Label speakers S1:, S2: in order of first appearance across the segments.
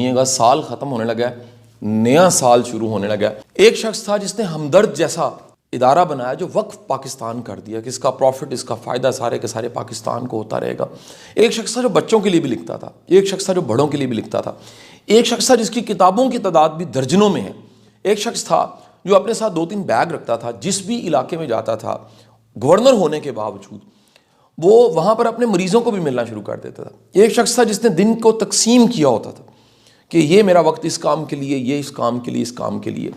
S1: सुनिएगा, साल ख़त्म होने लगा है, नया साल शुरू होने लगा है। एक शख्स था जिसने हमदर्द जैसा इदारा बनाया जो वक्फ पाकिस्तान कर दिया कि इसका प्रॉफिट, इसका फ़ायदा सारे के सारे पाकिस्तान को होता रहेगा। एक शख्स था जो बच्चों के लिए भी लिखता था, एक शख्स था जो बड़ों के लिए भी लिखता था, एक शख्स था जिसकी किताबों की तादाद भी दर्जनों में है, एक शख्स था जो अपने साथ 2-3 बैग रखता था, जिस भी इलाके में जाता था गवर्नर होने के बावजूद वो वहाँ पर अपने मरीज़ों को भी मिलना शुरू कर देता था। एक शख्स था जिसने दिन को तकसीम किया होता था कि ये मेरा वक्त इस काम के लिए, ये इस काम के लिए, इस काम के लिए।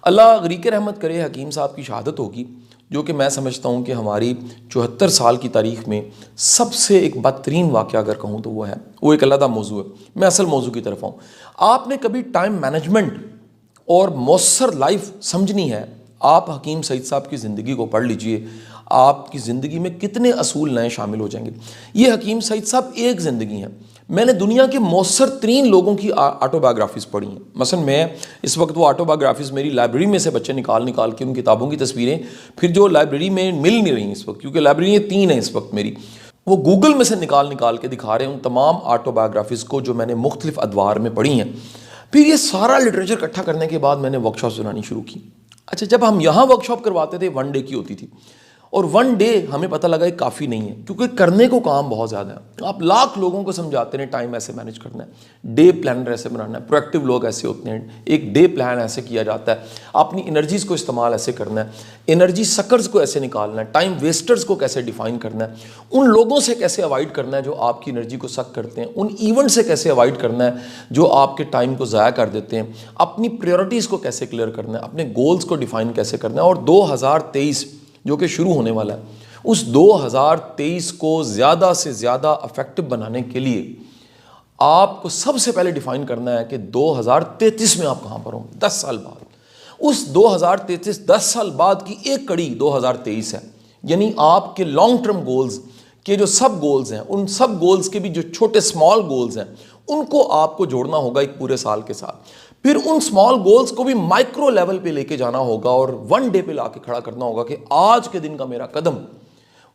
S1: अल्लाह गरीक रहमत करे, हकीम साहब की शहादत होगी, जो कि मैं समझता हूँ कि हमारी 74 साल की तारीख़ में सबसे एक बदतरीन वाक़या अगर कहूँ तो वो एक अलग मौजू है। मैं असल मौजू की तरफ आऊँ। आपने कभी टाइम मैनेजमेंट और मौसर लाइफ समझनी है, आप हकीम सईद साहब की ज़िंदगी को पढ़ लीजिए, आपकी ज़िंदगी में कितने असूल नए शामिल हो जाएंगे। ये हकीम सईद साहब एक ज़िंदगी है। मैंने दुनिया के मौसर तरीन लोगों की ऑटोबायोग्राफीज़ पढ़ी हैं। मसलन मैं इस वक्त वो ऑटोबायोग्राफीज़ मेरी लाइब्रेरी में से बच्चे निकाल के उन किताबों की तस्वीरें फिर जो लाइब्रेरी में मिल नहीं रही इस वक्त, क्योंकि लाइब्रेरी 3 है इस वक्त मेरी, वो गूगल में से निकाल के दिखा रहे हैं उन तमाम ऑटोबायोग्राफीज़ को जो मैंने मुख्तलिफ अदवार में पढ़ी हैं। फिर ये सारा लिटरेचर इकट्ठा करने के बाद मैंने वर्कशॉप्स बनानी शुरू की। अच्छा, जब हम यहाँ वर्कशॉप करवाते थे 1 डे की होती थी, और 1 डे हमें पता लगा ये काफ़ी नहीं है, क्योंकि करने को काम बहुत ज़्यादा है। आप लाख लोगों को समझाते हैं टाइम ऐसे मैनेज करना है, डे प्लानर ऐसे बनाना है, प्रोएक्टिव लोग ऐसे होते हैं, एक डे प्लान ऐसे किया जाता है, अपनी एनर्जीज़ को इस्तेमाल ऐसे करना है, एनर्जी सकर्स को ऐसे निकालना है, टाइम वेस्टर्स को कैसे डिफाइन करना है, उन लोगों से कैसे अवॉइड करना है जो आपकी एनर्जी को सक करते हैं, उन इवेंट से कैसे अवॉइड करना है जो आपके टाइम को ज़ाया कर देते हैं, अपनी प्रायोरिटीज़ को कैसे क्लियर करना है, अपने गोल्स को डिफाइन कैसे करना है। और 2023 जो कि शुरू होने वाला है, उस 2023 को ज़्यादा से ज़्यादा इफेक्टिव बनाने के लिए आपको सबसे पहले डिफाइन करना है कि 2033 में आप कहाँ पर होंगे 10 साल बाद। उस 2033 10 साल बाद की एक कड़ी 2023 है, यानी आपके लॉन्ग टर्म गोल्स के जो सब गोल्स हैं, उन सब गोल्स के भी जो छोटे स्मॉल गोल्स हैं, उनको आपको जोड़ना होगा एक पूरे साल के साथ। फिर उन स्मॉल गोल्स को भी माइक्रो लेवल पे लेके जाना होगा और 1 डे पे लाके खड़ा करना होगा कि आज के दिन का मेरा कदम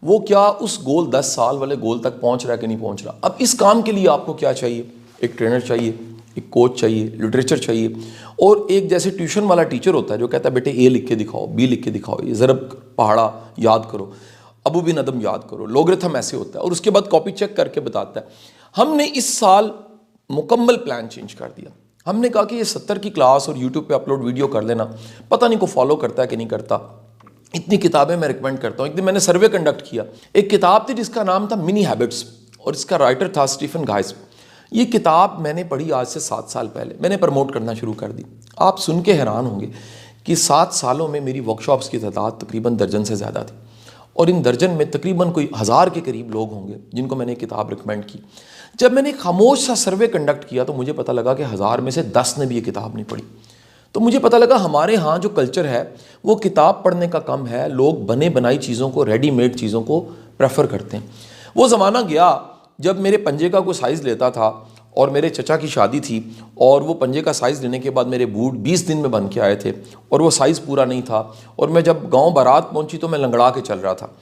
S1: वो क्या उस गोल 10 साल वाले गोल तक पहुंच रहा है कि नहीं पहुंच रहा। अब इस काम के लिए आपको क्या चाहिए? एक ट्रेनर चाहिए, एक कोच चाहिए, लिटरेचर चाहिए, और एक जैसे ट्यूशन वाला टीचर होता है जो कहता है बेटे ए लिख के दिखाओ, बी लिख के दिखाओ, ये ज़रब पहाड़ा याद करो, अबू बिन अदम याद करो, लोगरिथम ऐसे होता है, और उसके बाद कॉपी चेक करके बताता है। हमने इस साल मुकम्मल प्लान चेंज कर दिया। हमने कहा कि ये 70 की क्लास और यूट्यूब पे अपलोड वीडियो कर लेना, पता नहीं को फॉलो करता है कि नहीं करता। इतनी किताबें मैं रिकमेंड करता हूँ। एक दिन मैंने सर्वे कंडक्ट किया, एक किताब थी जिसका नाम था मिनी हैबिट्स, और इसका राइटर था स्टीफन गाइस। ये किताब मैंने पढ़ी आज से 7 साल पहले, मैंने प्रमोट करना शुरू कर दी। आप सुन के हैरान होंगे कि 7 सालों में मेरी वर्कशॉप्स की तादाद तकरीबन दर्जन से ज़्यादा थी, और इन दर्जन में तकरीबन कोई 1000 के करीब लोग होंगे जिनको मैंने किताब रिकमेंड की। जब मैंने खामोश सा सर्वे कंडक्ट किया तो मुझे पता लगा कि 1000 में से 10 ने भी ये किताब नहीं पढ़ी। तो मुझे पता लगा हमारे यहाँ जो कल्चर है वो किताब पढ़ने का कम है, लोग बने बनाई चीज़ों को, रेडीमेड चीज़ों को प्रेफर करते हैं। वो ज़माना गया जब मेरे पंजे का कोई साइज़ लेता था, और मेरे चचा की शादी थी, और वो पंजे का साइज़ लेने के बाद मेरे बूट 20 दिन में बन के आए थे, और वो साइज़ पूरा नहीं था, और मैं जब गांव बारात पहुंची तो मैं लंगड़ा के चल रहा था।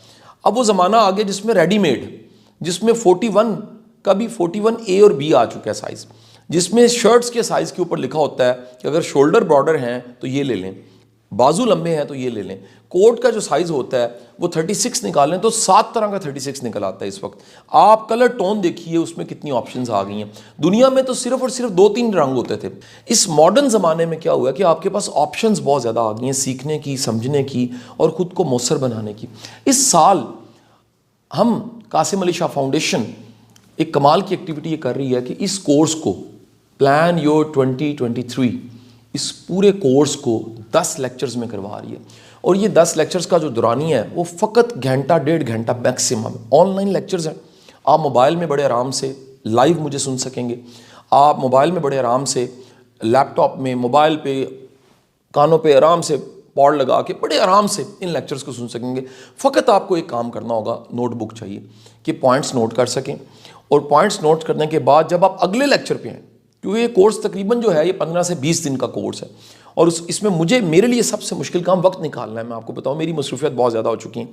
S1: अब वो ज़माना आ गया जिसमें रेडीमेड, जिसमें 41 का भी 41A और B आ चुका है साइज़, जिसमें शर्ट्स के साइज़ के ऊपर लिखा होता है कि अगर शोल्डर बॉर्डर हैं तो ये ले लें, बाजू लंबे हैं तो ये ले लें। कोट का जो साइज़ होता है वो 36 निकालें तो 7 तरह का 36 निकल आता है इस वक्त। आप कलर टोन देखिए उसमें कितनी ऑप्शंस आ गई हैं। दुनिया में तो सिर्फ और सिर्फ 2-3 रंग होते थे। इस मॉडर्न ज़माने में क्या हुआ कि आपके पास ऑप्शंस बहुत ज़्यादा आ गई हैं सीखने की, समझने की, और ख़ुद को मौसर बनाने की। इस साल हम कासिम अली शाह फाउंडेशन एक कमाल की एक्टिविटी ये कर रही है कि इस कोर्स को प्लान योर 2023, इस पूरे कोर्स को 10 लेक्चर्स में करवा रही है। और ये 10 लेक्चर्स का जो दुरानी है वो फ़कत घंटा 1.5 घंटा मैक्सिमम ऑनलाइन लेक्चर्स हैं। आप मोबाइल में बड़े आराम से लाइव मुझे सुन सकेंगे, आप मोबाइल में बड़े आराम से, लैपटॉप में, मोबाइल पे, कानों पे आराम से पॉड लगा के बड़े आराम से इन लेक्चर्स को सुन सकेंगे। फ़कत आपको एक काम करना होगा, नोटबुक चाहिए कि पॉइंट्स नोट कर सकें, और पॉइंट्स नोट करने के बाद जब आप अगले लेक्चर पे हैं, क्योंकि ये कोर्स तकरीबन जो है ये 15 से 20 दिन का कोर्स है, और इसमें मेरे लिए सबसे मुश्किल काम वक्त निकालना है। मैं आपको बताऊं मेरी मसरूफियत बहुत ज़्यादा हो चुकी हैं,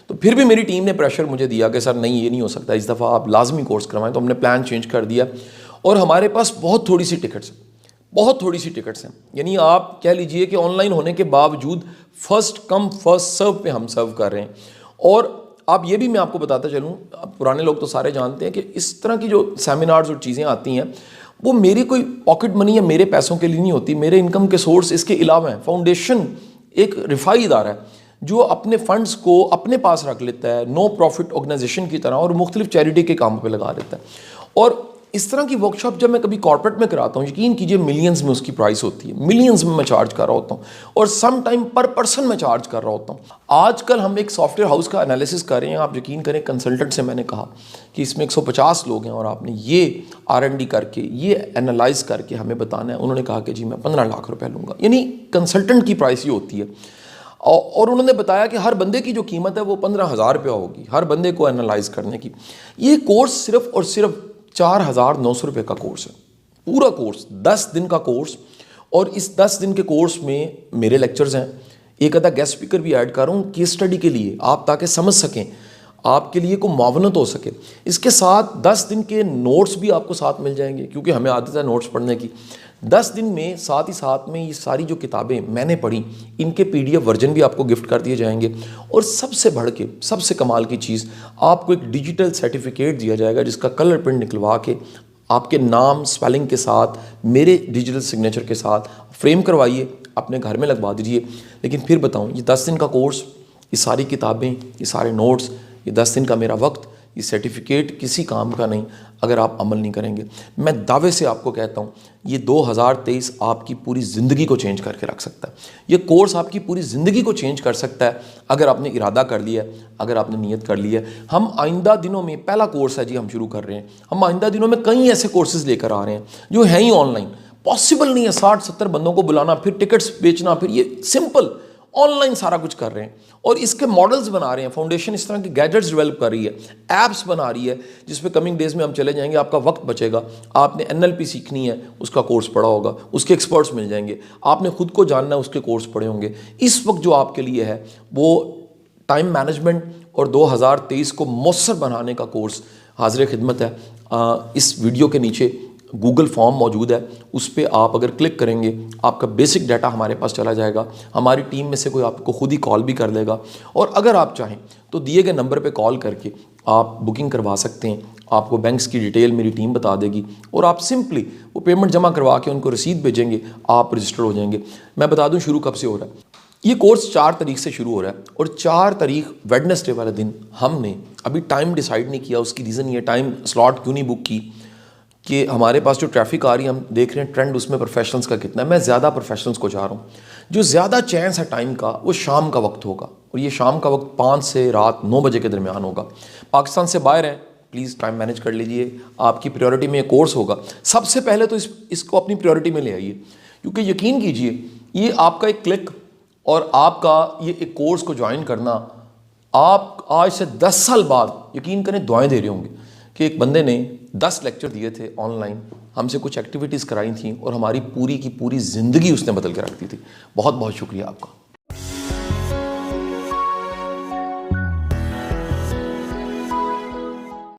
S1: तो फिर भी मेरी टीम ने प्रेशर मुझे दिया कि सर नहीं, ये नहीं हो सकता, इस दफ़ा आप लाजमी कोर्स करवाएं। तो हमने प्लान चेंज कर दिया, और हमारे पास बहुत थोड़ी सी टिकट्स हैं, बहुत थोड़ी सी टिकट्स हैं। यानी आप कह लीजिए कि ऑनलाइन होने के बावजूद फर्स्ट कम फर्स्ट सर्व पे हम सर्व कर रहे हैं। और आप ये भी मैं आपको बताता चलूँ, पुराने लोग तो सारे जानते हैं कि इस तरह की जो सेमिनार्स और चीज़ें आती हैं वो मेरी कोई पॉकेट मनी या मेरे पैसों के लिए नहीं होती, मेरे इनकम के सोर्स इसके अलावा हैं। फाउंडेशन एक रिफाई इदारा है जो अपने फंड्स को अपने पास रख लेता है नो प्रॉफिट ऑर्गेनाइजेशन की तरह और मुख्तलिफ चैरिटी के काम पे लगा देता है। और इस तरह की वर्कशॉप जब मैं कभी कॉर्पोरेट में कराता हूँ, यकीन कीजिए मिलियंस में उसकी प्राइस होती है, मिलियंस में मैं चार्ज कर रहा होता हूँ और सम टाइम पर पर्सन मैं चार्ज कर रहा होता हूँ। आजकल हम एक सॉफ्टवेयर हाउस का एनालिसिस कर रहे हैं, आप यकीन करें कंसल्टेंट से मैंने कहा कि इसमें 150 लोग हैं और आपने ये R&D करके ये एनालाइज करके हमें बताना है। उन्होंने कहा कि जी मैं 15 लाख रुपये लूँगा, यानी कंसल्टेंट की प्राइस ही होती है। और उन्होंने बताया कि हर बंदे की जो कीमत है वो 15,000 रुपया होगी हर बंदे को एनालाइज करने की। ये कोर्स सिर्फ और सिर्फ 4,900 रुपये का कोर्स है, पूरा कोर्स 10 दिन का कोर्स। और इस 10 दिन के कोर्स में मेरे लेक्चर्स हैं, एक आधा गेस्ट स्पीकर भी ऐड कर रहा हूँ केस स्टडी के लिए, आप ताकि समझ सकें, आपके लिए को मुआवनत हो सके। इसके साथ 10 दिन के नोट्स भी आपको साथ मिल जाएंगे क्योंकि हमें आदत है नोट्स पढ़ने की। 10 दिन में साथ ही साथ में ये सारी जो किताबें मैंने पढ़ी इनके PDF वर्जन भी आपको गिफ्ट कर दिए जाएंगे। और सबसे बढ़ के सबसे कमाल की चीज़, आपको एक डिजिटल सर्टिफिकेट दिया जाएगा जिसका कलर प्रिंट निकलवा के आपके नाम स्पेलिंग के साथ मेरे डिजिटल सिग्नेचर के साथ फ्रेम करवाइए, अपने घर में लगवा दीजिए। लेकिन फिर बताऊँ, ये 10 दिन का कोर्स, ये सारी किताबें, ये सारे नोट्स, ये 10 दिन का मेरा वक्त, ये सर्टिफिकेट किसी काम का नहीं अगर आप अमल नहीं करेंगे। मैं दावे से आपको कहता हूँ ये 2023 आपकी पूरी ज़िंदगी को चेंज करके रख सकता है। ये कोर्स आपकी पूरी ज़िंदगी को चेंज कर सकता है अगर आपने इरादा कर लिया है, अगर आपने नियत कर ली है। हम आइंदा दिनों में, पहला कोर्स है जी हम शुरू कर रहे हैं, हम आइंदा दिनों में कई ऐसे कोर्सेज लेकर आ रहे हैं जो हैं ही ऑनलाइन। पॉसिबल नहीं है 60-70 बंदों को बुलाना, फिर टिकट्स बेचना, फिर ये सिंपल ऑनलाइन सारा कुछ कर रहे हैं। और इसके मॉडल्स बना रहे हैं, फाउंडेशन इस तरह के गैजेट्स डेवलप कर रही है, ऐप्स बना रही है जिसपे कमिंग डेज में हम चले जाएंगे, आपका वक्त बचेगा। आपने NLP सीखनी है, उसका कोर्स पढ़ा होगा, उसके एक्सपर्ट्स मिल जाएंगे। आपने खुद को जानना है, उसके कोर्स पढ़े होंगे। इस वक्त जो आपके लिए है वो टाइम मैनेजमेंट और 2023 को मौसर बनाने का कोर्स हाजिर खिदमत है। इस वीडियो के नीचे गूगल फॉर्म मौजूद है, उस पर आप अगर क्लिक करेंगे आपका बेसिक डाटा हमारे पास चला जाएगा। हमारी टीम में से कोई आपको खुद ही कॉल भी कर लेगा और अगर आप चाहें तो दिए गए नंबर पे कॉल करके आप बुकिंग करवा सकते हैं। आपको बैंक्स की डिटेल मेरी टीम बता देगी और आप सिंपली वो पेमेंट जमा करवा के उनको रसीद भेजेंगे, आप रजिस्टर हो जाएंगे। मैं बता दूँ शुरू कब से हो रहा है। ये कोर्स 4 तारीख से शुरू हो रहा है और 4 तारीख वेडनेसडे वाले दिन हमने अभी टाइम डिसाइड नहीं किया। उसकी रीज़न ये, टाइम स्लॉट क्यों नहीं बुक की कि हमारे पास जो ट्रैफिक आ रही है, हम देख रहे हैं ट्रेंड उसमें प्रोफेशनल्स का कितना है। मैं ज़्यादा प्रोफेशनल्स को चाह रहा हूँ। जो ज़्यादा चांस है टाइम का वो शाम का वक्त होगा और ये शाम का वक्त 5 से रात 9 बजे के दरमियान होगा। पाकिस्तान से बाहर हैं, प्लीज़ टाइम मैनेज कर लीजिए। आपकी प्रायोरिटी में ये कोर्स होगा। सबसे पहले तो इसको अपनी प्रायोरिटी में ले आइए क्योंकि यकीन कीजिए ये आपका एक क्लिक और आपका ये एक कोर्स को ज्वाइन करना, आप आज से 10 साल बाद यकीन करें दुआएं दे रहे होंगे कि एक बंदे ने 10 लेक्चर दिए थे ऑनलाइन, हमसे कुछ एक्टिविटीज़ कराई थी और हमारी पूरी की पूरी ज़िंदगी उसने बदल के रख दी थी। बहुत बहुत शुक्रिया आपका।